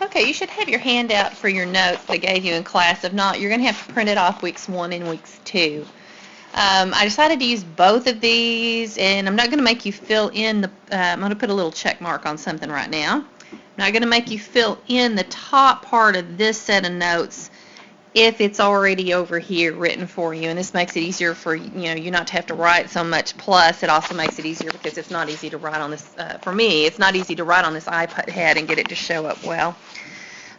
Okay, you should have your handout for your notes that I gave you in class. If not, you're going to have to print it off weeks 1 and weeks 2. I decided to use both of these, and I'm not going to make you fill in the, I'm going to put a little check mark on something right now. I'm not going to make you fill in the top part of this set of notes if it's already over here written for you, and this makes it easier for you not to have to write so much. Plus, it also makes it easier because it's not easy to write on this. For me, it's not easy to write on this iPad and get it to show up well.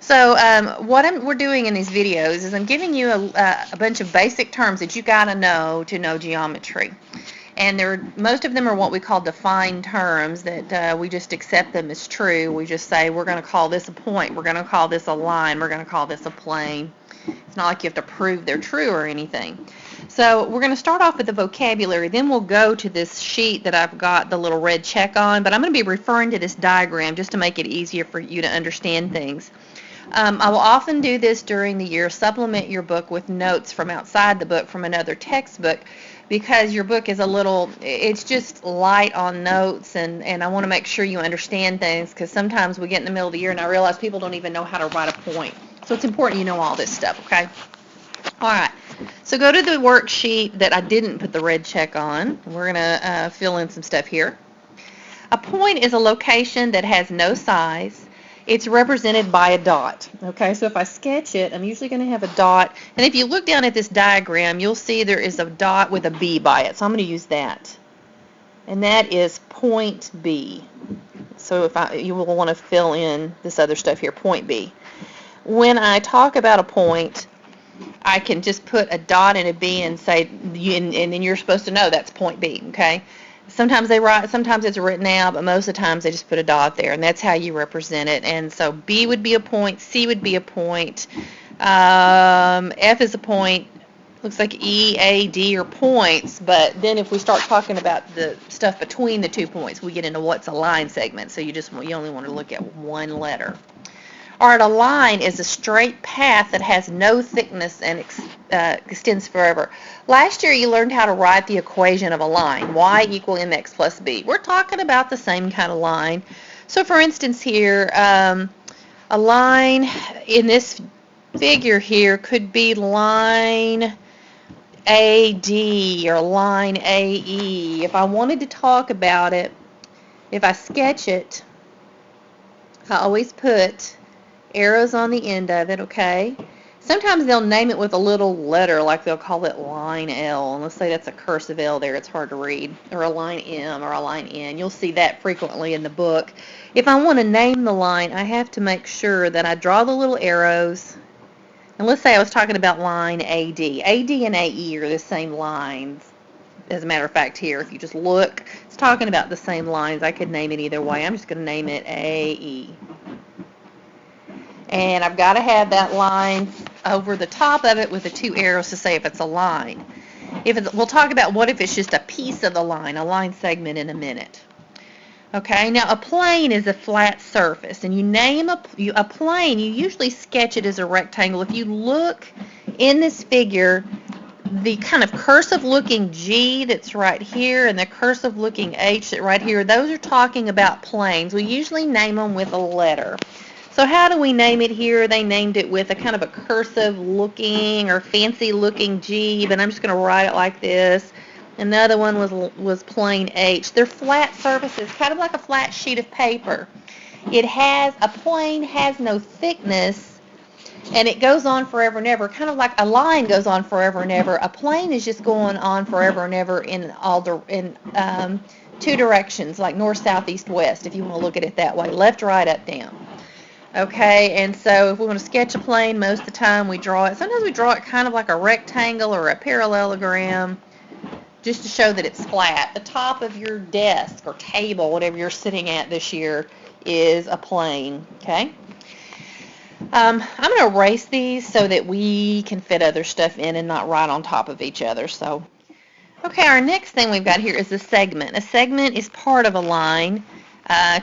So what we're doing in these videos is I'm giving you a bunch of basic terms that you got to know geometry. And most of them are what we call defined terms that we just accept them as true. We just say we're going to call this a point, we're going to call this a line, we're going to call this a plane. It's not like you have to prove they're true or anything. So we're going to start off with the vocabulary, then we'll go to this sheet that I've got the little red check on, but I'm going to be referring to this diagram just to make it easier for you to understand things. I will often do this during the year, supplement your book with notes from outside the book from another textbook, because your book is it's just light on notes, and I want to make sure you understand things, because sometimes we get in the middle of the year and I realize people don't even know how to write a point. So it's important you know all this stuff, okay? All right, so go to the worksheet that I didn't put the red check on. We're going to fill in some stuff here. A point is a location that has no size. It's represented by a dot. Okay, so if I sketch it, I'm usually going to have a dot. And if you look down at this diagram, you'll see there is a dot with a B by it. So I'm going to use that. And that is point B. So you will want to fill in this other stuff here, point B. When I talk about a point, I can just put a dot and a B and say, and then you're supposed to know that's point B, okay? Sometimes it's written out, but most of the times they just put a dot there, and that's how you represent it. And so B would be a point, C would be a point, F is a point, looks like E, A, D are points, but then if we start talking about the stuff between the 2 points, we get into what's a line segment, so you only want to look at one letter. All right, a line is a straight path that has no thickness and extends forever. Last year you learned how to write the equation of a line, y equal mx plus b. We're talking about the same kind of line. So for instance here, a line in this figure here could be line AD or line AE. If I wanted to talk about it, if I sketch it, I always put arrows on the end of it, okay? Sometimes they'll name it with a little letter, like they'll call it line L, and let's say that's a cursive L there, it's hard to read, or a line M or a line N. You'll see that frequently in the book. If I want to name the line, I have to make sure that I draw the little arrows, and let's say I was talking about line AD. AD and AE are the same lines. As a matter of fact here, if you just look, it's talking about the same lines. I could name it either way. I'm just going to name it AE. And I've got to have that line over the top of it with the 2 arrows to say if it's a line. We'll talk about what if it's just a piece of the line, a line segment, in a minute. Okay, now a plane is a flat surface, and you name a plane, you usually sketch it as a rectangle. If you look in this figure, the kind of cursive-looking G that's right here and the cursive-looking H that's right here, those are talking about planes. We usually name them with a letter. So how do we name it here? They named it with a kind of a cursive-looking or fancy-looking G, but I'm just going to write it like this. Another one was plain H. They're flat surfaces, kind of like a flat sheet of paper. A plane has no thickness, and it goes on forever and ever, kind of like a line goes on forever and ever. A plane is just going on forever and ever in 2 directions, like north, south, east, west, if you want to look at it that way, left, right, up, down. Okay, and so if we want to sketch a plane, most of the time we draw it. Sometimes we draw it kind of like a rectangle or a parallelogram, just to show that it's flat. The top of your desk or table, whatever you're sitting at this year, is a plane. Okay. I'm going to erase these so that we can fit other stuff in and not right on top of each other. So, okay, our next thing we've got here is a segment. A segment is part of a line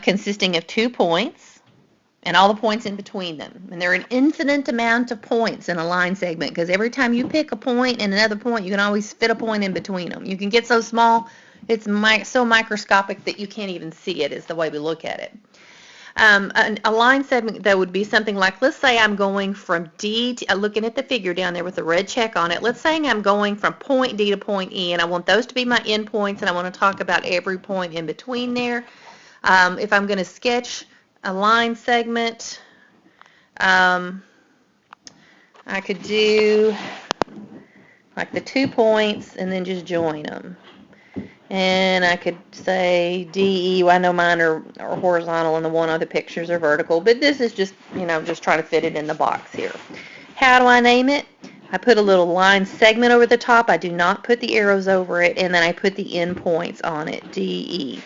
consisting of 2 points and all the points in between them. And there are an infinite amount of points in a line segment, because every time you pick a point and another point, you can always fit a point in between them. You can get so small, it's so microscopic that you can't even see it, is the way we look at it. A line segment that would be something like, let's say I'm going from D to, looking at the figure down there with the red check on it, let's say I'm going from point D to point E, and I want those to be my endpoints, and I want to talk about every point in between there. If I'm going to sketch a line segment, I could do like the 2 points and then just join them. And I could say DE, well, I know mine are horizontal and the one on the pictures are vertical, but this is just, just trying to fit it in the box here. How do I name it? I put a little line segment over the top. I do not put the arrows over it, and then I put the endpoints on it, DE.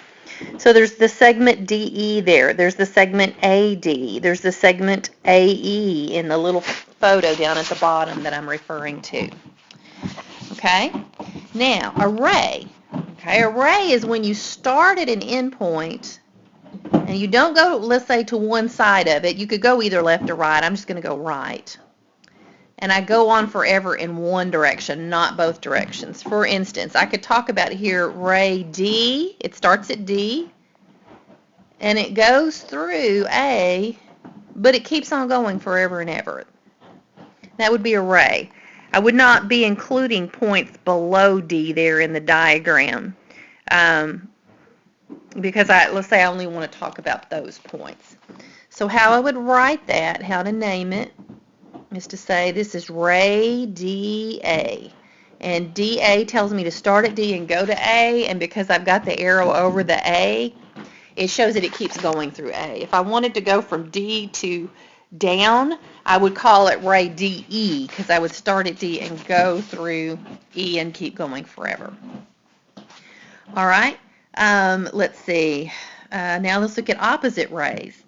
So there's the segment DE there. There's the segment AD. There's the segment AE in the little photo down at the bottom that I'm referring to. Okay? Now, array. Okay, array is when you start at an endpoint and you don't go, let's say, to one side of it. You could go either left or right. I'm just going to go right. And I go on forever in one direction, not both directions. For instance, I could talk about here array D. It starts at D, and it goes through A, but it keeps on going forever and ever. That would be array. I would not be including points below D there in the diagram because let's say I only want to talk about those points. So how I would write that, how to name it, is to say this is Ray DA. And DA tells me to start at D and go to A, and because I've got the arrow over the A, it shows that it keeps going through A. If I wanted to go from D to down, I would call it Ray DE because I would start at D and go through E and keep going forever. All right, let's see. Now let's look at opposite rays.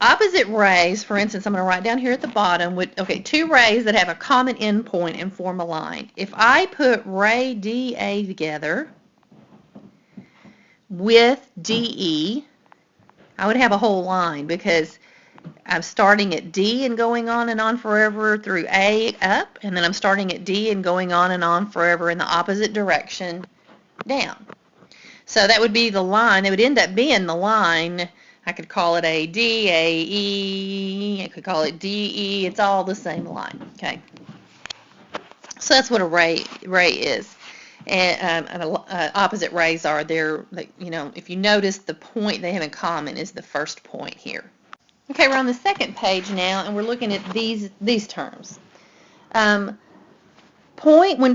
Opposite rays, for instance, I'm going to write down here at the bottom, two rays that have a common endpoint and form a line. If I put ray DA together with DE, I would have a whole line because I'm starting at D and going on and on forever through A up, and then I'm starting at D and going on and on forever in the opposite direction down. So that would be the line. It would end up being the line. I could call it AD, AE, I could call it DE. It's all the same line. Okay. So that's what a ray is. And opposite rays are there. If you notice, the point they have in common is the first point here. Okay, we're on the second page now, and we're looking at these terms. When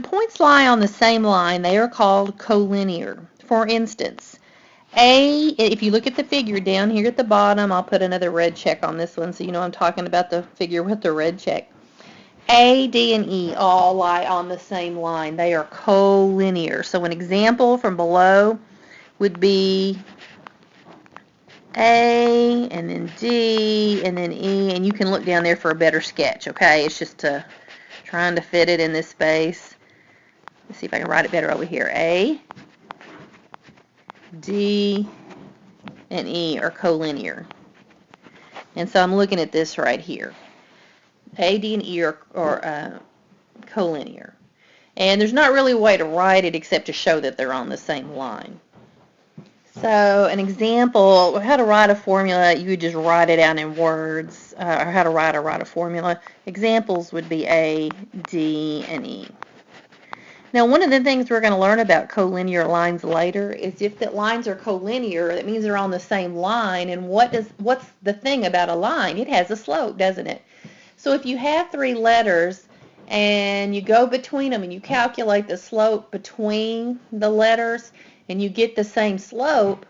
points lie on the same line, they are called collinear. For instance, if you look at the figure down here at the bottom, I'll put another red check on this one so you know I'm talking about the figure with the red check. A, D, and E all lie on the same line. They are collinear. So an example from below would be A, and then D, and then E, and you can look down there for a better sketch, okay? It's just trying to fit it in this space. Let's see if I can write it better over here. A, D, and E are collinear. And so I'm looking at this right here. A, D, and E are collinear. And there's not really a way to write it except to show that they're on the same line. So an example, how to write a formula, you would just write it out in words, or how to write a formula. Examples would be A, D, and E. Now, one of the things we're going to learn about collinear lines later is if the lines are collinear, that means they're on the same line. And what's the thing about a line? It has a slope, doesn't it? So if you have 3 letters and you go between them and you calculate the slope between the letters and you get the same slope,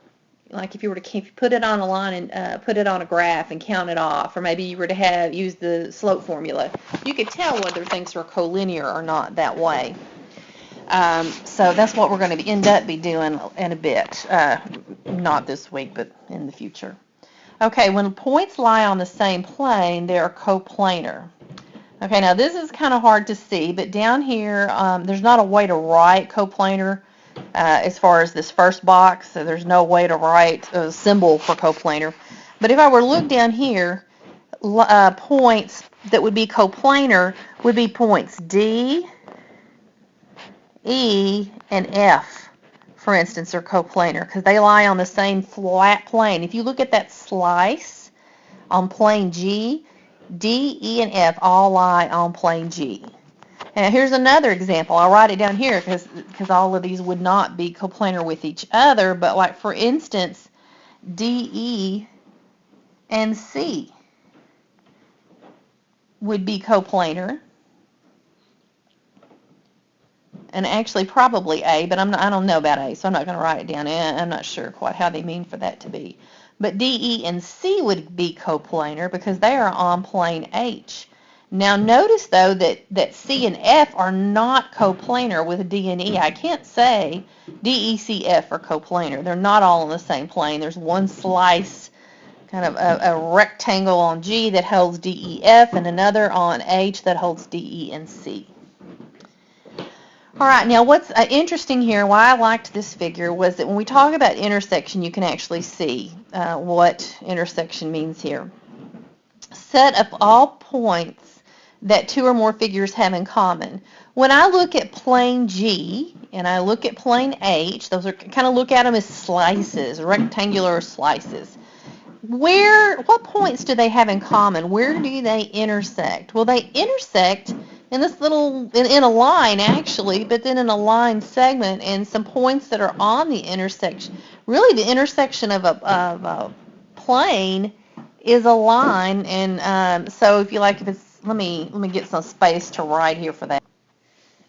like if you were to put it on a line and put it on a graph and count it off, or maybe you were to use the slope formula, you could tell whether things are collinear or not that way. So that's what we're going to end up doing in a bit, not this week, but in the future. Okay, when points lie on the same plane, they are coplanar. Okay, now this is kind of hard to see, but down here, there's not a way to write coplanar as far as this first box, so there's no way to write a symbol for coplanar. But if I were to look down here, points that would be coplanar would be points D, E, and F for instance, are coplanar because they lie on the same flat plane. If you look at that slice on plane G, D, E, and F all lie on plane G. And here's another example. I'll write it down here because all of these would not be coplanar with each other, but like for instance, D, E, and C would be coplanar. And actually probably A, but I don't know about A, so I'm not going to write it down. I'm not sure quite how they mean for that to be. But D, E, and C would be coplanar because they are on plane H. Now notice though that C and F are not coplanar with D and E. I can't say D, E, C, F are coplanar. They're not all on the same plane. There's one slice, kind of a rectangle on G that holds D, E, F, and another on H that holds D, E, and C. All right, now what's interesting here, why I liked this figure, was that when we talk about intersection, you can actually see what intersection means here. Set of all points that two or more figures have in common. When I look at plane G and I look at plane H, those are kind of look at them as slices, rectangular slices. What points do they have in common? Where do they intersect? Well, they intersect in this little, in a line actually, but then in a line segment, and some points that are on the intersection. Really, the intersection of a plane is a line, and so if you like, if it's, let me get some space to write here for that.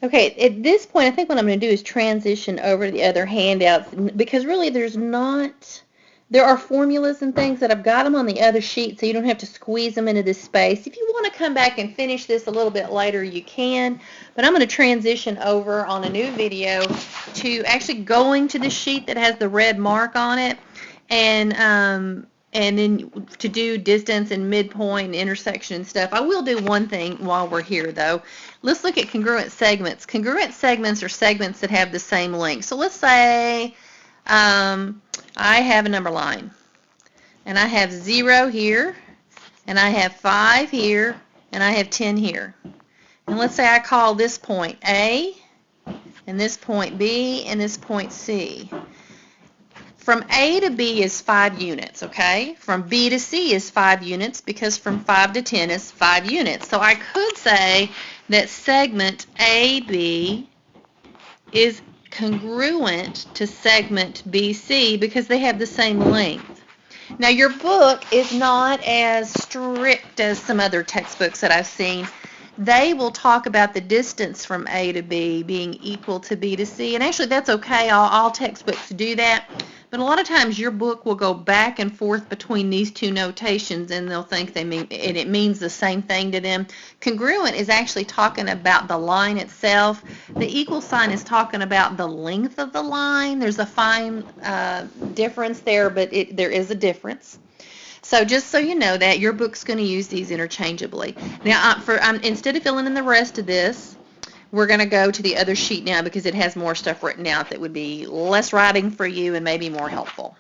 Okay, at this point, I think what I'm going to do is transition over to the other handouts, because really there are formulas and things that I've got them on the other sheet, so you don't have to squeeze them into this space. If you want to come back and finish this a little bit later, you can, but I'm going to transition over on a new video to actually going to the sheet that has the red mark on it, and then to do distance and midpoint and intersection and stuff. I will do one thing while we're here, though. Let's look at congruent segments. Congruent segments are segments that have the same length. So let's say I have a number line, and I have 0 here, and I have 5 here, and I have 10 here. And let's say I call this point A, and this point B, and this point C. From A to B is 5 units, okay? From B to C is 5 units because from 5 to 10 is 5 units. So I could say that segment AB is congruent to segment BC because they have the same length. Now your book is not as strict as some other textbooks that I've seen. They will talk about the distance from A to B being equal to B to C, and actually that's okay. All textbooks do that. But a lot of times your book will go back and forth between these two notations, and they'll think it means the same thing to them. Congruent is actually talking about the line itself. The equal sign is talking about the length of the line. There's a fine difference there, but there is a difference. So just so you know that, your book's going to use these interchangeably. Now, instead of filling in the rest of this, we're going to go to the other sheet now because it has more stuff written out that would be less writing for you and maybe more helpful.